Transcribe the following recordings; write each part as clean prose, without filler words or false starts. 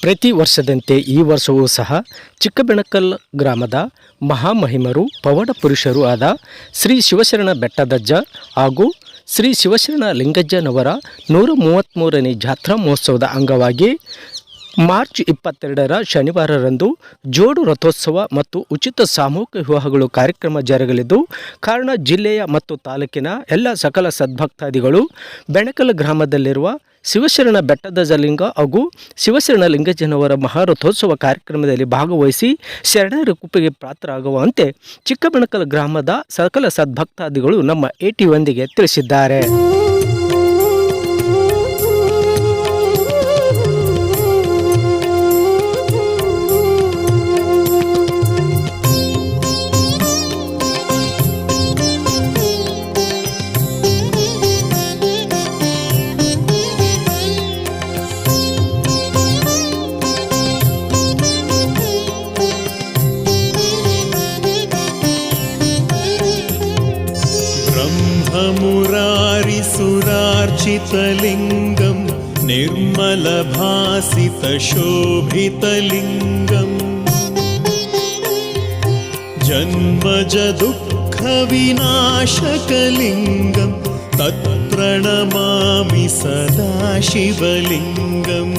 ಪ್ರತಿ ವರ್ಷದಂತೆ ಈ ವರ್ಷವೂ ಸಹ ಚಿಕ್ಕಬೆಣಕಲ್ ಗ್ರಾಮದ ಮಹಾಮಹಿಮರು ಪವಾಡ ಪುರುಷರೂ ಆದ ಶ್ರೀ ಶಿವಶರಣ ಬೆಟ್ಟದಜ್ಜ ಹಾಗೂ ಶ್ರೀ ಶಿವಶರಣ ಲಿಂಗಜ್ಜನವರ 133ನೇ ಜಾತ್ರಾ ಮಹೋತ್ಸವದ ಅಂಗವಾಗಿ ಮಾರ್ಚ್ 22ರ ಶನಿವಾರರಂದು ಜೋಡು ರಥೋತ್ಸವ ಮತ್ತು ಉಚಿತ ಸಾಮೂಹಿಕ ವಿವಾಹಗಳು ಕಾರ್ಯಕ್ರಮ ಜರುಗಲಿದ್ದು ಕಾರಣ ಜಿಲ್ಲೆಯ ಮತ್ತು ತಾಲೂಕಿನ ಎಲ್ಲ ಸಕಲ ಸದ್ಭಕ್ತಾದಿಗಳು ಬೆಣಕಲ್ ಗ್ರಾಮದಲ್ಲಿರುವ ಶಿವಶರಣ ಬೆಟ್ಟದಜ್ಜಲಿಂಗ ಹಾಗೂ ಶಿವಶರಣ ಲಿಂಗಜ್ಜನವರ ಮಹಾರಥೋತ್ಸವ ಕಾರ್ಯಕ್ರಮದಲ್ಲಿ ಭಾಗವಹಿಸಿ ಶರಣರ ಕೃಪೆಗೆ ಪಾತ್ರರಾಗುವಂತೆ ಚಿಕ್ಕಬೆಣಕಲ್ ಗ್ರಾಮದ ಸಕಲ ಸದ್ಭಕ್ತಾದಿಗಳು ನಮ್ಮ AT1 ತಿಳಿಸಿದ್ದಾರೆ. ब्रह्ममुरारिसुरार्चितलिङ्गं निर्मलभासितशोभितलिङ्गं जन्मजदुःखविनाशकलिङ्गं तत्प्रणमामि सदा शिवलिङ्गम्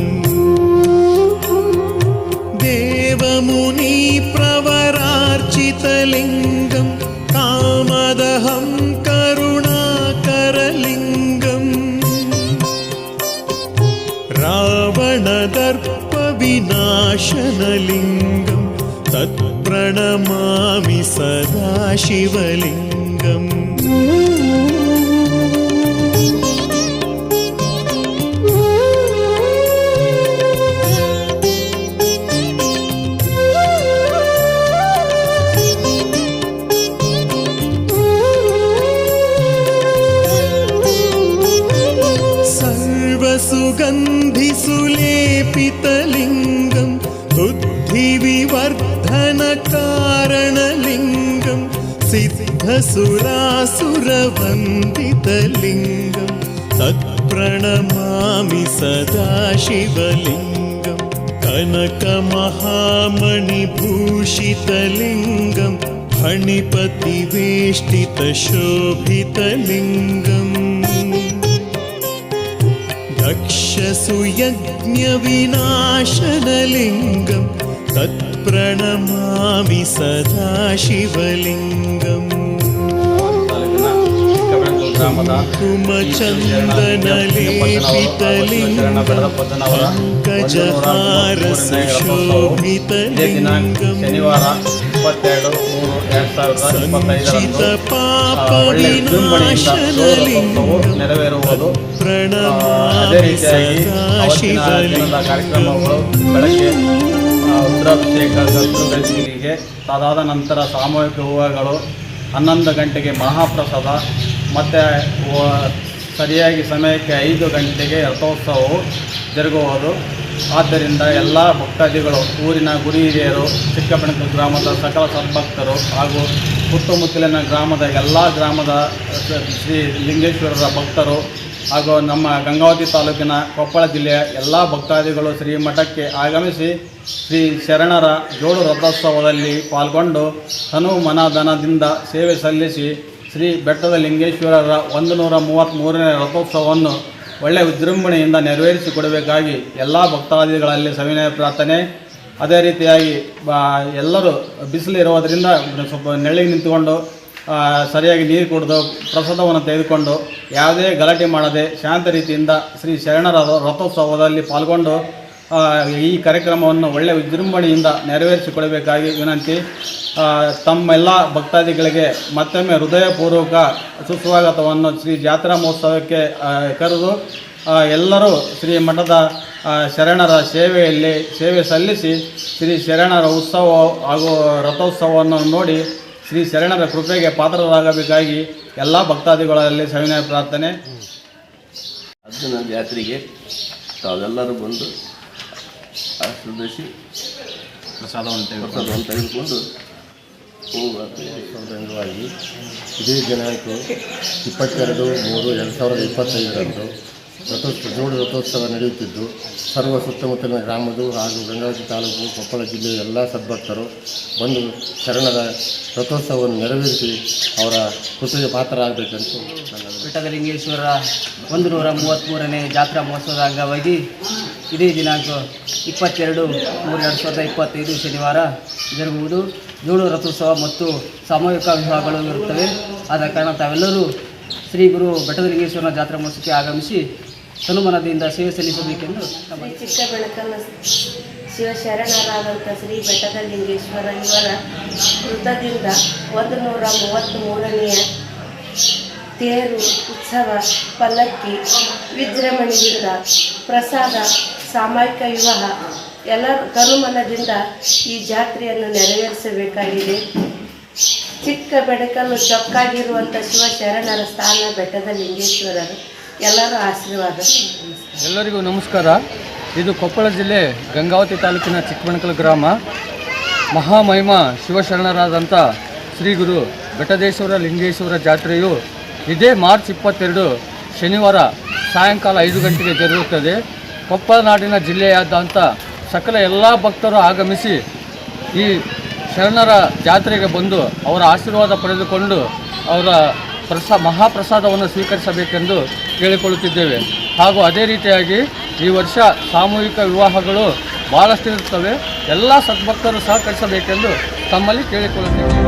देवमुनिप्रवरार्चितलिङ्गं कामदहं करुणाकरलिङ्गम् रावणदर्पविनाशनलिङ्गं तत्प्रणमामि सदा शिवलिङ्गम् सुगन्धिसुलेपितलिङ्गं बुद्धिविवर्धनकारणलिङ्गं सिद्धसुरासुरवन्दितलिङ्गं तत्प्रणमामि सदा शिवलिङ्गं कनकमहामणिभूषितलिङ्गं फणिपतिवेष्टितशोभितलिङ्गम् दक्षसुयज्ञविनाशनलिङ्गं तत्प्रणमामि सदा शिवलिङ्गम् कुङ्कुमचन्दनलेपितलिङ्गं पङ्कजहारसुशोभितलिङ्गं ನೆರವೇರುವುದು. ಅದೇ ರೀತಿಯಾಗಿ ಕಾರ್ಯಕ್ರಮಗಳು ಬೆಳಗ್ಗೆ ರುದ್ರಾಭಿಷೇಕ ಗರುಡಗೀತೆಗೆ ಅದಾದ ನಂತರ ಸಾಮೂಹಿಕ ಹೂವುಗಳು 11 ಗಂಟೆಗೆ ಮಹಾಪ್ರಸಾದ ಮತ್ತು ಸರಿಯಾಗಿ ಸಮಯಕ್ಕೆ 5 ಗಂಟೆಗೆ ರಥೋತ್ಸವವು ಜರುಗುವುದು. ಆದ್ದರಿಂದ ಎಲ್ಲ ಭಕ್ತಾದಿಗಳು ಊರಿನ ಗುಡಿ ಹಿರಿಯರು ಚಿಕ್ಕಬೆಣಕಲ್ ಗ್ರಾಮದ ಸಕಲ ಸದ್ಭಕ್ತರು ಹಾಗೂ ಸುತ್ತಮುತ್ತಲಿನ ಗ್ರಾಮದ ಎಲ್ಲ ಗ್ರಾಮದ ಶ್ರೀ ಲಿಂಗೇಶ್ವರರ ಭಕ್ತರು ಹಾಗೂ ನಮ್ಮ ಗಂಗಾವತಿ ತಾಲೂಕಿನ ಕೊಪ್ಪಳ ಜಿಲ್ಲೆಯ ಎಲ್ಲ ಭಕ್ತಾದಿಗಳು ಶ್ರೀಮಠಕ್ಕೆ ಆಗಮಿಸಿ ಶ್ರೀ ಶರಣರ ಜೋಡು ರಥೋತ್ಸವದಲ್ಲಿ ಪಾಲ್ಗೊಂಡು ತನು ಮನ ಧನದಿಂದ ಸೇವೆ ಸಲ್ಲಿಸಿ ಶ್ರೀ ಬೆಟ್ಟದ ಲಿಂಗೇಶ್ವರರ 133ನೇ ರಥೋತ್ಸವವನ್ನು ಒಳ್ಳೆಯ ವಿಜೃಂಭಣೆಯಿಂದ ನೆರವೇರಿಸಿಕೊಡಬೇಕಾಗಿ ಎಲ್ಲ ಭಕ್ತಾದಿಗಳಲ್ಲಿ ಸವಿನಯ ಪ್ರಾರ್ಥನೆ. ಅದೇ ರೀತಿಯಾಗಿ ಎಲ್ಲರೂ ಬಿಸಿಲಿರುವುದರಿಂದ ಸ್ವಲ್ಪ ನೆರಳಿಗೆ ನಿಂತುಕೊಂಡು ಸರಿಯಾಗಿ ನೀರು ಕುಡಿದು ಪ್ರಸಾದವನ್ನು ತೆಗೆದುಕೊಂಡು ಯಾವುದೇ ಗಲಾಟೆ ಮಾಡದೆ ಶಾಂತ ರೀತಿಯಿಂದ ಶ್ರೀ ಶರಣರ ರಥೋತ್ಸವದಲ್ಲಿ ಪಾಲ್ಗೊಂಡು ಈ ಕಾರ್ಯಕ್ರಮವನ್ನು ಒಳ್ಳೆಯ ವಿಜೃಂಭಣೆಯಿಂದ ನೆರವೇರಿಸಿಕೊಡಬೇಕಾಗಿ ವಿನಂತಿ. ತಮ್ಮೆಲ್ಲ ಭಕ್ತಾದಿಗಳಿಗೆ ಮತ್ತೊಮ್ಮೆ ಹೃದಯಪೂರ್ವಕ ಸುಸ್ವಾಗತವನ್ನು ಶ್ರೀ ಜಾತ್ರಾ ಮಹೋತ್ಸವಕ್ಕೆ ಕರೆದು ಎಲ್ಲರೂ ಶ್ರೀ ಮಠದ ಶರಣರ ಸೇವೆ ಸಲ್ಲಿಸಿ ಶ್ರೀ ಶರಣರ ಉತ್ಸವ ಹಾಗೂ ರಥೋತ್ಸವವನ್ನು ನೋಡಿ ಶ್ರೀ ಶರಣರ ಕೃಪೆಗೆ ಪಾತ್ರರಾಗಬೇಕಾಗಿ ಎಲ್ಲ ಭಕ್ತಾದಿಗಳಲ್ಲಿ ಸವಿನಯ ಪ್ರಾರ್ಥನೆ. ಅರ್ಜುನ ಜಾತ್ರೆಗೆ ತಾವೆಲ್ಲರೂ ಬಂದು ಆಶೀರ್ವದಿಸಿ ಪ್ರಸಾದವನ್ನು ತೆಗೆದುಕೊಂಡು ಅಂಗವಾಗಿ ಇದೇ ದಿನಾಂಕ 22/3/2025 ಜೋಡು ರಥೋತ್ಸವ ನಡೆಯುತ್ತಿದ್ದು ಸರ್ವ ಸುತ್ತಮುತ್ತಲಿನ ಗ್ರಾಮದ ಹಾಗೂ ಗಂಗಾವತಿ ತಾಲೂಕು ಕೊಪ್ಪಳ ಜಿಲ್ಲೆಯ ಎಲ್ಲ ಸದ್ಭಕ್ತರು ಬಂದು ಶರಣರ ರಥೋತ್ಸವವನ್ನು ನೆರವೇರಿಸಿ ಅವರ ಕೃತಿಗೆ ಪಾತ್ರರಾಗಬೇಕಂತ ಬೆಟ್ಟದಲಿಂಗೇಶ್ವರ 133ನೇ ಜಾತ್ರಾ ಮಹೋತ್ಸವದ ಅಂಗವಾಗಿ ಇದೇ ದಿನಾಂಕ 22/3/2025 ಶನಿವಾರ ಜರುಗುವುದು. ಜೋಡು ರಥೋತ್ಸವ ಮತ್ತು ಸಾಮೂಹಿಕ ವಿವಾಹಗಳು ಇರುತ್ತವೆ. ಆದ ಕಾರಣ ತಾವೆಲ್ಲರೂ ಶ್ರೀ ಗುರು ಬೆಟ್ಟದಲಿಂಗೇಶ್ವರನ ಜಾತ್ರಾ ಮಹೋತ್ಸವಕ್ಕೆ ಆಗಮಿಸಿ ತನುಮನದಿಂದ ಸೇವೆ ಸಲ್ಲಿಸಬೇಕೆಂದು ಚಿಕ್ಕಬೆಳಕಲ್ಲ ಶಿವಶರಣರಾದಂಥ ಶ್ರೀ ಬೆಟ್ಟದಲಿಂಗೇಶ್ವರ ಇವರ ವೃತ್ತದಿಂದ 133ನೆಯ ತೇರು ಉತ್ಸವ ಪಲ್ಲಕ್ಕಿ ವಿಜೃಂಭಣೆಯಿಂದ ಪ್ರಸಾದ ಸಾಮೂಹಿಕ ವಿವಾಹ ಎಲ್ಲ ತನುಮನದಿಂದ ಈ ಜಾತ್ರೆಯನ್ನು ನೆರವೇರಿಸಬೇಕಾಗಿದೆ. ಚಿಕ್ಕ ಬೆಡಕಲ್ಲು ಚೊಕ್ಕಾಗಿರುವಂಥ ಶಿವಶರಣರ ಸ್ಥಾನ ಬೆಟ್ಟದಲಿಂಗೇಶ್ವರರು. ಎಲ್ಲರ ಆಶೀರ್ವಾದ. ಎಲ್ಲರಿಗೂ ನಮಸ್ಕಾರ. ಇದು ಕೊಪ್ಪಳ ಜಿಲ್ಲೆ ಗಂಗಾವತಿ ತಾಲೂಕಿನ ಚಿಕ್ಕಬೆಣಕಲ್ ಗ್ರಾಮ. ಮಹಾಮಹಿಮ ಶಿವಶರಣರಾದಂಥ ಶ್ರೀ ಗುರು ಬೆಟ್ಟದೇಶ್ವರ ಲಿಂಗೇಶ್ವರ ಜಾತ್ರೆಯು ಇದೇ ಮಾರ್ಚ್ 22 ಶನಿವಾರ ಸಾಯಂಕಾಲ 5 ಗಂಟೆಗೆ ಜರುಗುತ್ತದೆ. ಕೊಪ್ಪಳ ನಾಡಿನ ಜಿಲ್ಲೆಯಾದಂಥ ಸಕಲ ಎಲ್ಲ ಭಕ್ತರು ಆಗಮಿಸಿ ಈ ಶರಣರ ಜಾತ್ರೆಗೆ ಬಂದು ಅವರ ಆಶೀರ್ವಾದ ಪಡೆದುಕೊಂಡು ಅವರ ಮಹಾಪ್ರಸಾದವನ್ನು ಸ್ವೀಕರಿಸಬೇಕೆಂದು ಕೇಳಿಕೊಳ್ಳುತ್ತಿದ್ದೇವೆ. ಹಾಗೂ ಅದೇ ರೀತಿಯಾಗಿ ಈ ವರ್ಷ ಸಾಮೂಹಿಕ ವಿವಾಹಗಳು ಭಾಳಷ್ಟು ಇರುತ್ತವೆ. ಎಲ್ಲ ಸದ್ಭಕ್ತರು ಸಹಕರಿಸಬೇಕೆಂದು ತಮ್ಮಲ್ಲಿ ಕೇಳಿಕೊಳ್ಳುತ್ತಿದ್ದೇವೆ.